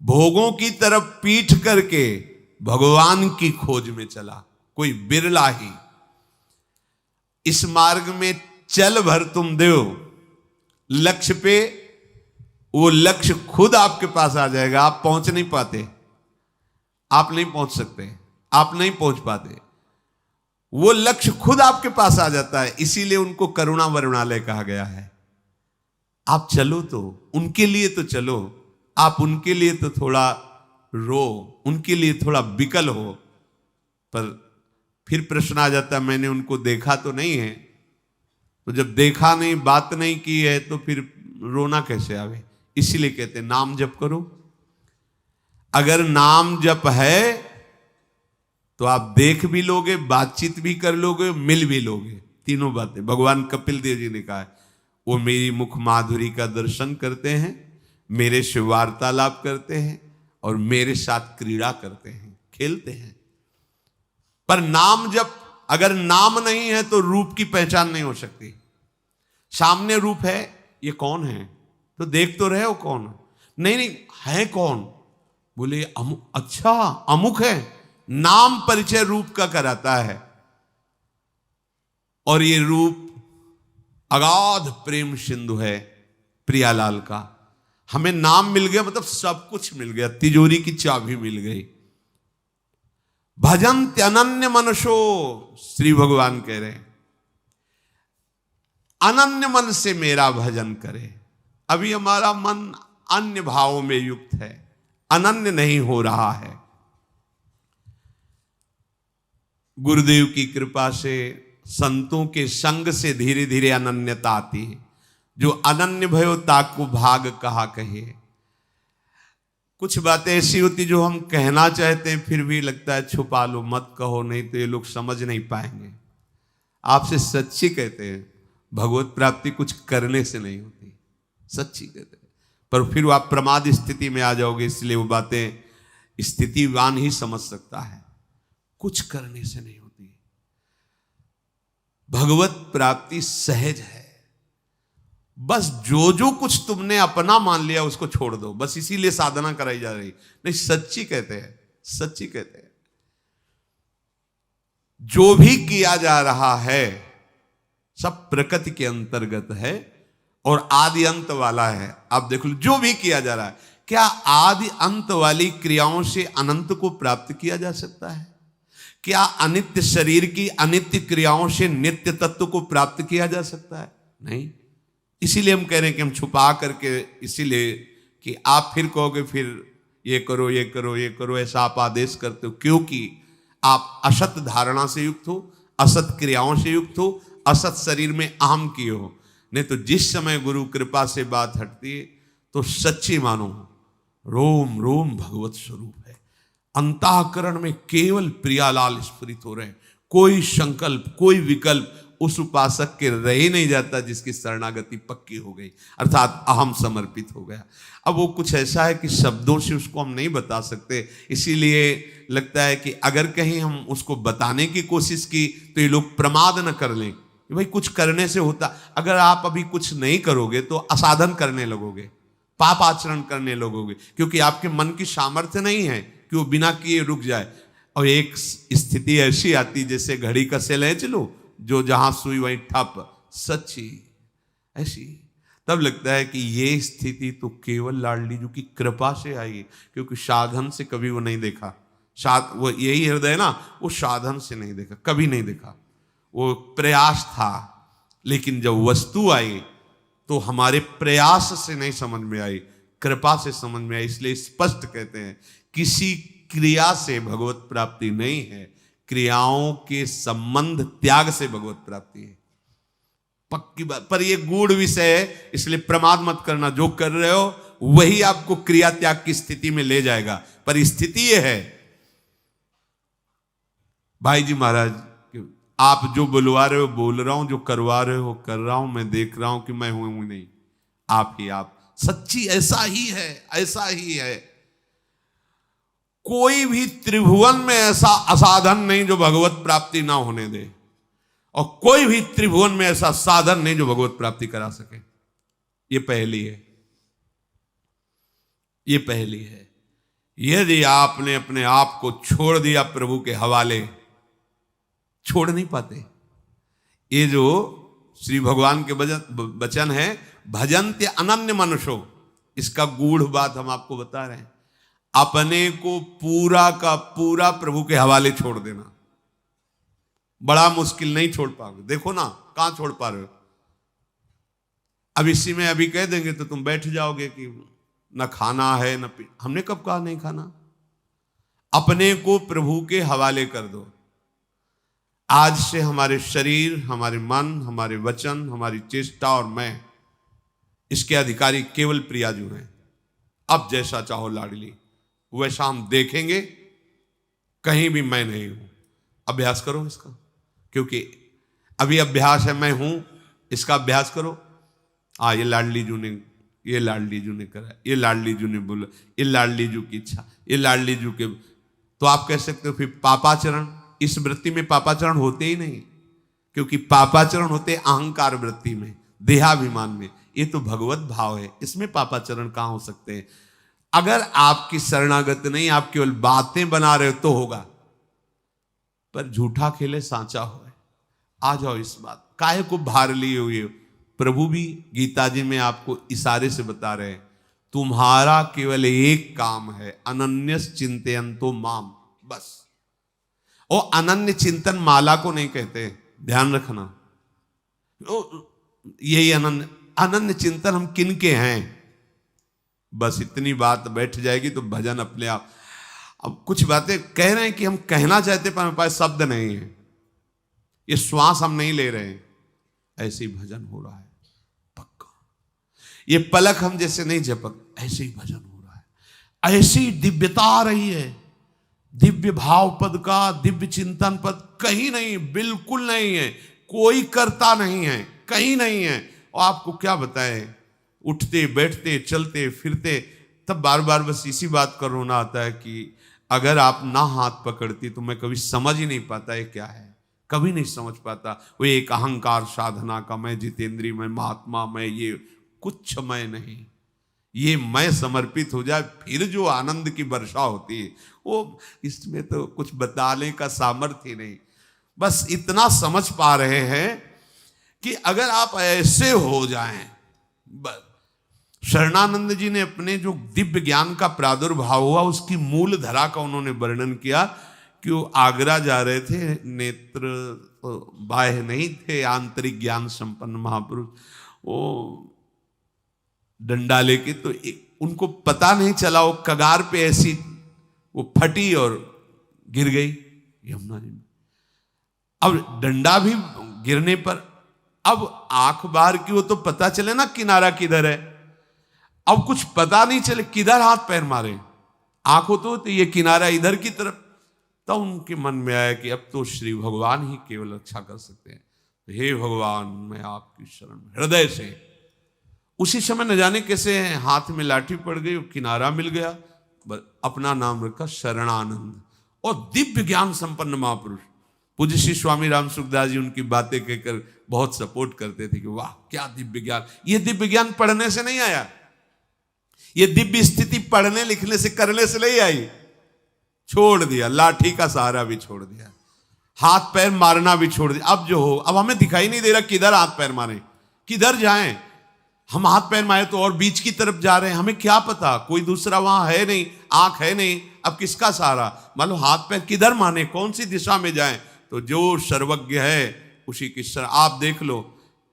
भोगों की तरफ पीठ करके भगवान की खोज में चला, कोई बिरला ही। इस मार्ग में चल भर तुम देव, लक्ष्य पे वो लक्ष्य खुद आपके पास आ जाएगा। आप पहुंच नहीं पाते, आप नहीं पहुंच सकते, आप नहीं पहुंच पाते। वो लक्ष्य खुद आपके पास आ जाता है, इसीलिए उनको करुणा वरुणालय कहा गया है। आप चलो तो उनके लिए तो चलो, आप उनके लिए तो थोड़ा रो, उनके लिए थोड़ा विकल हो। पर फिर प्रश्न आ जाता है, मैंने उनको देखा तो नहीं है। तो जब देखा नहीं, बात नहीं की है, तो फिर रोना कैसे आवे। इसीलिए कहते हैं नाम जप करो। अगर नाम जप है तो आप देख भी लोगे, बातचीत भी कर लोगे, मिल भी लोगे। तीनों बातें भगवान कपिल देव जी ने कहा है। वो मेरी मुख माधुरी का दर्शन करते हैं, मेरे से वार्तालाप करते हैं और मेरे साथ क्रीड़ा करते हैं, खेलते हैं। पर नाम जब अगर नाम नहीं है तो रूप की पहचान नहीं हो सकती। सामने रूप है, ये कौन है, तो देख तो रहे हो कौन। नहीं नहीं है कौन, बोले अच्छा अमुक है। नाम परिचय रूप का कराता है। और ये रूप अगाध प्रेम सिंधु है प्रियालाल का। हमें नाम मिल गया मतलब सब कुछ मिल गया, तिजोरी की चाबी मिल गई। भजन्त अनन्य मनुष्यो, श्री भगवान कह रहे हैं अनन्य मन से मेरा भजन करे। अभी हमारा मन अन्य भावों में युक्त है, अनन्य नहीं हो रहा है। गुरुदेव की कृपा से, संतों के संग से धीरे धीरे अनन्यता आती है। जो अनन्य भयो ताकु भाग कहा कहे। कुछ बातें ऐसी होती जो हम कहना चाहते हैं, फिर भी लगता है छुपा लो, मत कहो, नहीं तो ये लोग समझ नहीं पाएंगे। आपसे सच्ची कहते हैं, भगवत प्राप्ति कुछ करने से नहीं होती, सच्ची कहते हैं। पर फिर आप प्रमाद स्थिति में आ जाओगे, इसलिए वो बातें स्थितिवान ही समझ सकता है, कुछ करने से नहीं होती। भगवत प्राप्ति सहज है। बस जो जो कुछ तुमने अपना मान लिया उसको छोड़ दो, बस इसीलिए साधना कराई जा रही। नहीं, सच्ची कहते हैं, सच्ची कहते हैं। जो भी किया जा रहा है सब प्रकृति के अंतर्गत है और आदि अंत वाला है। आप देख लो, जो भी किया जा रहा है, क्या आदि अंत वाली क्रियाओं से अनंत को प्राप्त किया जा सकता है? क्या अनित्य शरीर की अनित्य क्रियाओं से नित्य तत्व को प्राप्त किया जा सकता है? नहीं। इसीलिए हम कह रहे हैं कि हम छुपा करके, इसीलिए कि आप फिर कहोगे फिर ये करो ये करो ये करो, ऐसा आप आदेश करते हो क्योंकि आप असत धारणा से युक्त हो, असत क्रियाओं से युक्त हो, असत शरीर में अहम किए हो। नहीं तो जिस समय गुरु कृपा से बात हटती है तो सच्ची मानो रोम रोम भगवत स्वरूप है। अंतःकरण में केवल प्रियालाल स्फुरित हो रहे हैं। कोई संकल्प, कोई विकल्प उस उपासक के रह ही नहीं जाता जिसकी शरणागति पक्की हो गई, अर्थात अहम समर्पित हो गया। अब वो कुछ ऐसा है कि शब्दों से उसको हम नहीं बता सकते, इसीलिए लगता है कि अगर कहीं हम उसको बताने की कोशिश की तो ये लोग प्रमाद न कर लें कि भाई कुछ करने से होता। अगर आप अभी कुछ नहीं करोगे तो असाधन करने लगोगे, पाप आचरण करने लगोगे, क्योंकि आपके मन की सामर्थ्य नहीं है कि वो बिना किए रुक जाए। और एक स्थिति ऐसी आती जैसे घड़ी का सेल है, चलो जो जहां सुई वहीं ठप, सच्ची ऐसी। तब लगता है कि ये स्थिति तो केवल लाडली जी की कृपा से आई, क्योंकि साधन से कभी वो नहीं देखा। वो यही हृदय ना, वो साधन से नहीं देखा, कभी नहीं देखा। वो प्रयास था, लेकिन जब वस्तु आई तो हमारे प्रयास से नहीं समझ में आई, कृपा से समझ में आई। इसलिए स्पष्ट कहते हैं किसी क्रिया से भगवत प्राप्ति नहीं है, क्रियाओं के संबंध त्याग से भगवत प्राप्ति है। पक्की बात। पर यह गूढ़ विषय है, इसलिए प्रमाद मत करना। जो कर रहे हो वही आपको क्रिया त्याग की स्थिति में ले जाएगा। पर स्थिति यह है, भाई जी महाराज, आप जो बुलवा रहे हो बोल रहा हूं, जो करवा रहे हो कर रहा हूं, मैं देख रहा हूं कि मैं हूं नहीं, आप ही आप। सच्ची ऐसा ही है, ऐसा ही है। कोई भी त्रिभुवन में ऐसा असाधन नहीं जो भगवत प्राप्ति ना होने दे, और कोई भी त्रिभुवन में ऐसा साधन नहीं जो भगवत प्राप्ति करा सके। ये पहली है, ये पहली है। यदि आपने अपने आप को छोड़ दिया प्रभु के हवाले, छोड़ नहीं पाते। ये जो श्री भगवान के वचन है, भजन्ते अनन्य मनुष्यो, इसका गूढ़ बात हम आपको बता रहे हैं। अपने को पूरा का पूरा प्रभु के हवाले छोड़ देना बड़ा मुश्किल, नहीं छोड़ पाओगे। देखो ना कहां छोड़ पा रहे हो। अब इसी में अभी कह देंगे तो तुम बैठ जाओगे कि न खाना है न पी। हमने कब कहा नहीं खाना? अपने को प्रभु के हवाले कर दो। आज से हमारे शरीर, हमारे मन, हमारे वचन, हमारी चेष्टा और मैं, इसके अधिकारी केवल प्रियाजू हैं। अब जैसा चाहो लाडली, वैसा हम देखेंगे, कहीं भी मैं नहीं हूं। अभ्यास करो इसका, क्योंकि अभी अभ्यास है मैं हूं, इसका अभ्यास करो। ये लाडली जू ने, ये लाडली जू ने करा, ये लाडली जू ने बोला, ये लाडली जू की इच्छा, ये लाडली जू के, तो आप कह सकते हो फिर पापाचरण। इस वृत्ति में पापाचरण होते ही नहीं, क्योंकि पापाचरण होते अहंकार वृत्ति में, देहाभिमान में। ये तो भगवत भाव है, इसमें पापाचरण कहां हो सकते हैं? अगर आपकी शरणागत नहीं, आप केवल बातें बना रहे हो तो होगा, पर झूठा खेले सांचा हो। आ जाओ इस बात, काहे को भार लिए हुए। प्रभु भी गीता जी में आपको इशारे से बता रहे हैं, तुम्हारा केवल एक काम है, अनन्यस चिंतयन्तो माम, बस। और अनन्य चिंतन माला को नहीं कहते, ध्यान रखना। यही अनन्य चिंतन हम किन के हैं, बस इतनी बात बैठ जाएगी तो भजन अपने आप। अब कुछ बातें कह रहे हैं कि हम कहना चाहते पर हमारे पास शब्द नहीं है, ये श्वास हम नहीं ले रहे हैं, ऐसे ही भजन हो रहा है पक्का। ये पलक हम जैसे नहीं झपक, ऐसे ही भजन हो रहा है। ऐसी दिव्यता आ रही है, दिव्य भाव पद का, दिव्य चिंतन पद कहीं नहीं, बिल्कुल नहीं है, कोई करता नहीं है, कहीं नहीं है। और आपको क्या बताएं, उठते बैठते चलते फिरते, तब बार बार बस इसी बात का रोना आता है कि अगर आप ना हाथ पकड़ती तो मैं कभी समझ ही नहीं पाता ये क्या है, कभी नहीं समझ पाता। वो एक अहंकार साधना का मैं, जितेंद्री मैं, महात्मा मैं, ये कुछ मैं नहीं, ये मैं समर्पित हो जाए, फिर जो आनंद की वर्षा होती है वो, इसमें तो कुछ बताने का सामर्थ्य ही नहीं। बस इतना समझ पा रहे हैं कि अगर आप ऐसे हो जाएं। शरणानंद जी ने अपने जो दिव्य ज्ञान का प्रादुर्भाव हुआ, उसकी मूल धरा का उन्होंने वर्णन किया कि वो आगरा जा रहे थे, नेत्र बाह्य नहीं थे, आंतरिक ज्ञान संपन्न महापुरुष। वो डंडा लेके, तो उनको पता नहीं चला, वो कगार पे ऐसी वो फटी और गिर गई यमुना जी में। अब डंडा भी गिरने पर अब आंख बाहर की, वो तो पता चले ना किनारा किधर है। अब कुछ पता नहीं चले किधर हाथ पैर मारे, आंख हो तो ये किनारा इधर की तरफ। तो उनके मन में आया कि अब तो श्री भगवान ही केवल अच्छा कर सकते हैं। हे भगवान, मैं आपकी शरण में हृदय से। उसी समय न जाने कैसे हाथ में लाठी पड़ गई, किनारा मिल गया, अपना नाम रखा शरणानंद। और दिव्य ज्ञान संपन्न महापुरुष पूज्य श्री स्वामी राम सुखदास जी उनकी बातें कहकर बहुत सपोर्ट करते थे कि वाह क्या दिव्य ज्ञान। ये दिव्य ज्ञान पढ़ने से नहीं आया, ये दिव्य स्थिति पढ़ने लिखने से करने से नहीं आई। छोड़ दिया, लाठी का सहारा भी छोड़ दिया, हाथ पैर मारना भी छोड़ दिया। अब जो हो, अब हमें दिखाई नहीं दे रहा किधर हाथ पैर मारें, किधर जाएं। हम हाथ पैर मारे तो और बीच की तरफ जा रहे हैं, हमें क्या पता, कोई दूसरा वहां है नहीं, आंख है नहीं, अब किसका सहारा। मान लो हाथ पैर किधर माने, कौन सी दिशा में जाएं। तो जो सर्वज्ञ है उसी की आप देख लो,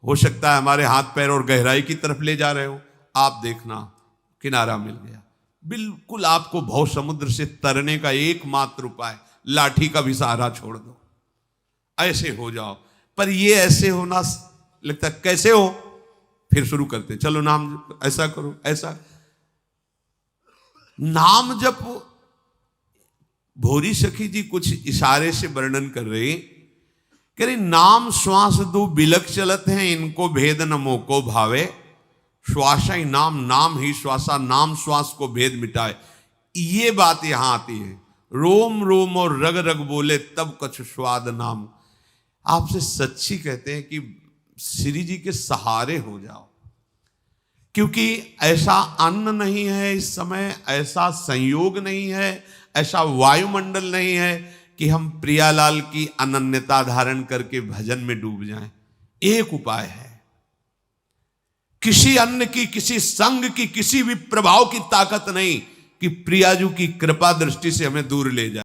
हो सकता है हमारे हाथ पैर और गहराई की तरफ ले जा रहे हो, आप देखना किनारा मिल गया। बिल्कुल आपको भव समुद्र से तरने का एकमात्र उपाय, लाठी का भी सहारा छोड़ दो, ऐसे हो जाओ। पर ये ऐसे होना लगता कैसे हो, फिर शुरू करते चलो नाम ऐसा करो, ऐसा नाम जप। भोरी सखी जी कुछ इशारे से वर्णन कर रही, कह रही नाम श्वास दो बिलक चलत हैं, इनको भेद न मोको भावे। श्वासा ही नाम, नाम ही श्वासा, नाम श्वास को भेद मिटाए। ये बात यहां आती है, रोम रोम और रग रग बोले तब कछ स्वाद नाम। आपसे सच्ची कहते हैं कि श्री जी के सहारे हो जाओ। क्योंकि ऐसा अन्न नहीं है इस समय, ऐसा संयोग नहीं है, ऐसा वायुमंडल नहीं है कि हम प्रियालाल की अनन्यता धारण करके भजन में डूब जाएं। एक उपाय है, किसी अन्न की, किसी संग की, किसी भी प्रभाव की ताकत नहीं कि प्रियाजू की कृपा दृष्टि से हमें दूर ले जाए।